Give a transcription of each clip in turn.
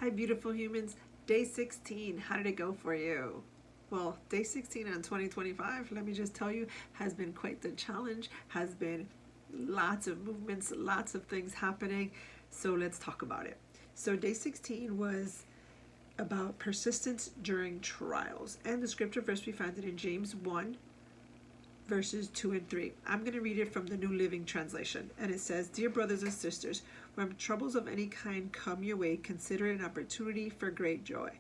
Hi, beautiful humans. Day 16. How did it go for you? Well, day 16 on 2025, let me just tell you, has been quite the challenge, has been lots of movements, lots of things happening. So let's talk about it. So, day 16 was about persistence during trials. And the scripture verse we found it in James 1, verses 2 and 3. I'm going to read it from the New Living Translation. And it says, Dear brothers and sisters, when troubles of any kind come your way, consider it an opportunity for great joy.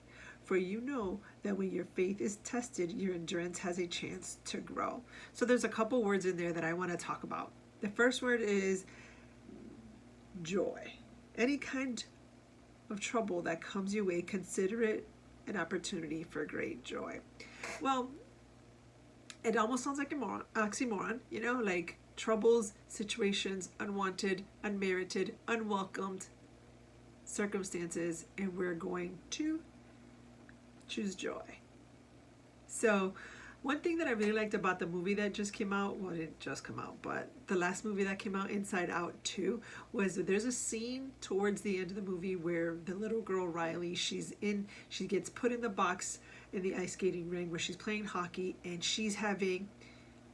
For you know that when your faith is tested, your endurance has a chance to grow. So there's a couple words in there that I want to talk about. The first word is joy. Any kind of trouble that comes your way, consider it an opportunity for great joy. Well, it almost sounds like an oxymoron, like troubles, situations, unwanted, unmerited, unwelcomed circumstances, and we're going to choose joy. So one thing that I really liked about the movie that just came out, well, it didn't just come out, but the last movie that came out, Inside Out 2, was that there's a scene towards the end of the movie where the little girl, Riley, she gets put in the box in the ice skating ring where she's playing hockey, and she's having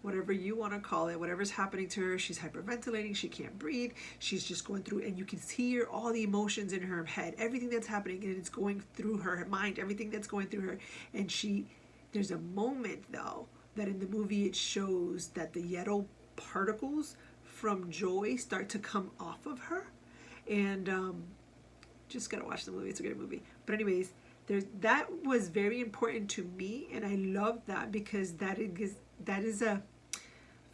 whatever you want to call it, whatever's happening to her. She's hyperventilating, she can't breathe, she's just going through, and you can hear all the emotions in her head, everything that's happening, and it's going through her mind, everything that's going through her. And there's a moment though that in the movie it shows that the yellow particles from joy start to come off of her, and just gotta watch the movie, it's a great movie. But anyways, that was very important to me, and I love that because that is a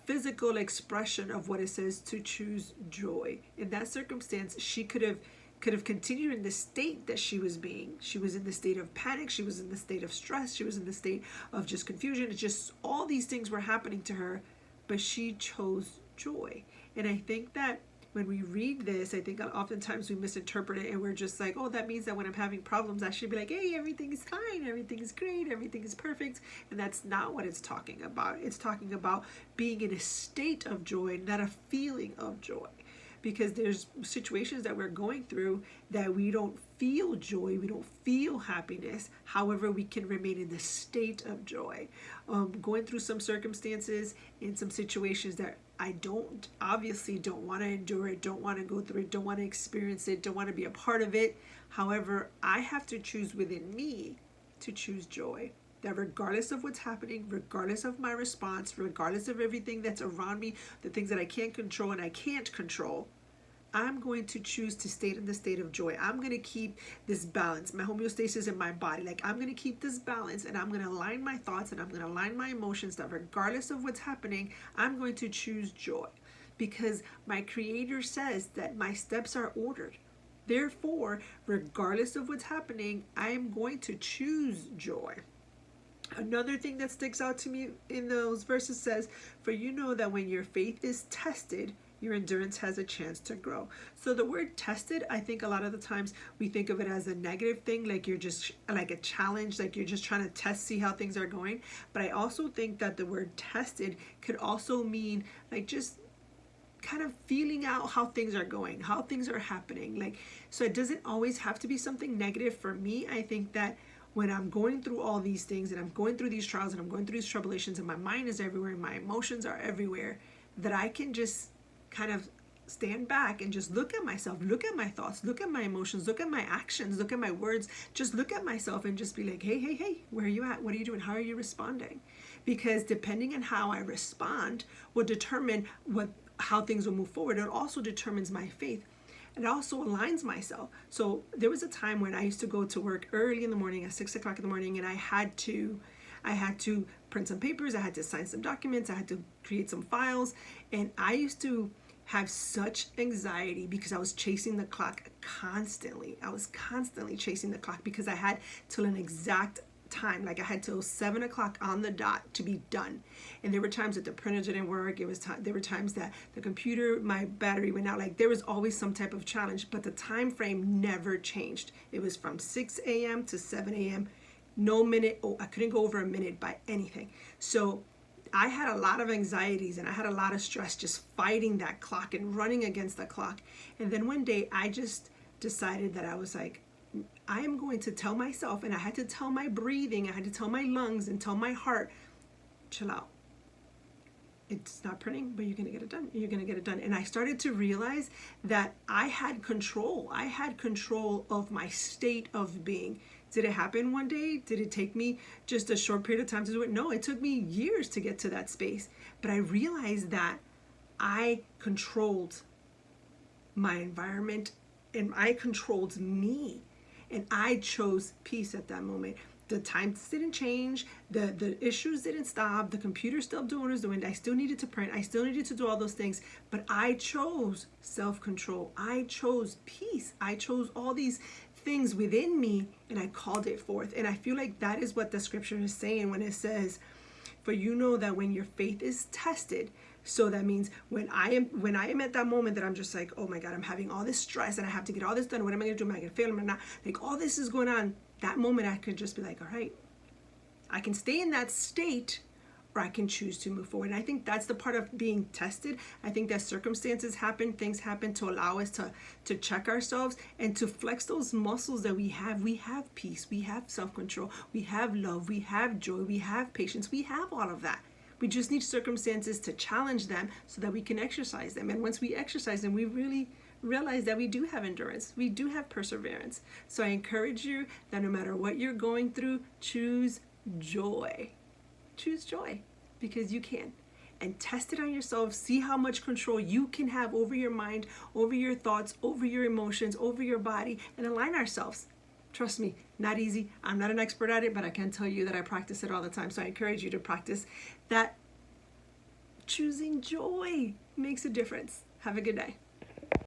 physical expression of what it says to choose joy. In that circumstance, she could have continued in the state that she was being. She was in the state of panic, she was in the state of stress, she was in the state of just confusion. It's just all these things were happening to her, but she chose joy. And I think that when we read this, I think oftentimes we misinterpret it, and we're just like, oh, that means that when I'm having problems, I should be like, hey, everything is fine, everything is great, everything is perfect. And that's not what it's talking about. It's talking about being in a state of joy, not a feeling of joy. Because there's situations that we're going through that we don't feel joy, we don't feel happiness. However, we can remain in the state of joy. Going through some circumstances in some situations that I obviously don't want to endure it, don't want to go through it, don't want to experience it, don't want to be a part of it. However, I have to choose within me to choose joy. That regardless of what's happening, regardless of my response, regardless of everything that's around me, the things that I can't control and I can't control, I'm going to choose to stay in the state of joy. I'm going to keep this balance, my homeostasis in my body. Like, I'm going to keep this balance, and I'm going to align my thoughts, and I'm going to align my emotions, that regardless of what's happening, I'm going to choose joy. Because my Creator says that my steps are ordered. Therefore, regardless of what's happening, I am going to choose joy. Another thing that sticks out to me in those verses says, for you know that when your faith is tested, your endurance has a chance to grow. So the word tested, I think a lot of the times we think of it as a negative thing, like you're just like a challenge, like you're just trying to see how things are going. But I also think that the word tested could also mean like just kind of feeling out how things are going, how things are happening. Like, so it doesn't always have to be something negative. For me, I think that when I'm going through all these things, and I'm going through these trials, and I'm going through these tribulations, and my mind is everywhere, and my emotions are everywhere, that I can just kind of stand back and just look at myself, look at my thoughts, look at my emotions, look at my actions, look at my words, just look at myself and just be like, hey, where are you at? What are you doing? How are you responding? Because depending on how I respond will determine how things will move forward. It also determines my faith. It also aligns myself. So there was a time when I used to go to work early in the morning at 6 o'clock in the morning, and I had to print some papers, I had to sign some documents, I had to create some files, and I used to have such anxiety because I was chasing the clock constantly. I was constantly chasing the clock because I had till an exact time, like I had till 7 o'clock on the dot to be done. And there were times that the printer didn't work. There were times that the computer, my battery went out. Like, there was always some type of challenge, but the time frame never changed. It was from 6 a.m. to 7 a.m. No minute. I couldn't go over a minute by anything. So I had a lot of anxieties and I had a lot of stress just fighting that clock and running against the clock. And then one day I just decided that I was like, I am going to tell myself, and I had to tell my breathing, I had to tell my lungs and tell my heart, chill out. It's not pretty, but you're going to get it done. You're going to get it done. And I started to realize that I had control. I had control of my state of being. Did it happen one day? Did it take me just a short period of time to do it? No, it took me years to get to that space. But I realized that I controlled my environment and I controlled me. And I chose peace at that moment. The times didn't change. The issues didn't stop. The computer still doing what it was doing. I still needed to print. I still needed to do all those things. But I chose self-control. I chose peace. I chose all these things within me, and I called it forth. And I feel like that is what the scripture is saying when it says, for you know that when your faith is tested. So that means when I am at that moment that I'm just like, oh my God, I'm having all this stress and I have to get all this done. What am I going to do? Am I going to fail? Am I not? Like, all this is going on. That moment I could just be like, all right, I can stay in that state or I can choose to move forward. And I think that's the part of being tested. I think that circumstances happen, things happen to allow us to check ourselves and to flex those muscles that we have. We have peace, we have self-control, we have love, we have joy, we have patience, we have all of that. We just need circumstances to challenge them so that we can exercise them. And once we exercise them, we really realize that we do have endurance. We do have perseverance. So I encourage you that no matter what you're going through, choose joy. Choose joy because you can. And test it on yourself. See how much control you can have over your mind, over your thoughts, over your emotions, over your body, and align ourselves. Trust me, not easy. I'm not an expert at it, but I can tell you that I practice it all the time. So I encourage you to practice that. Choosing joy makes a difference. Have a good day.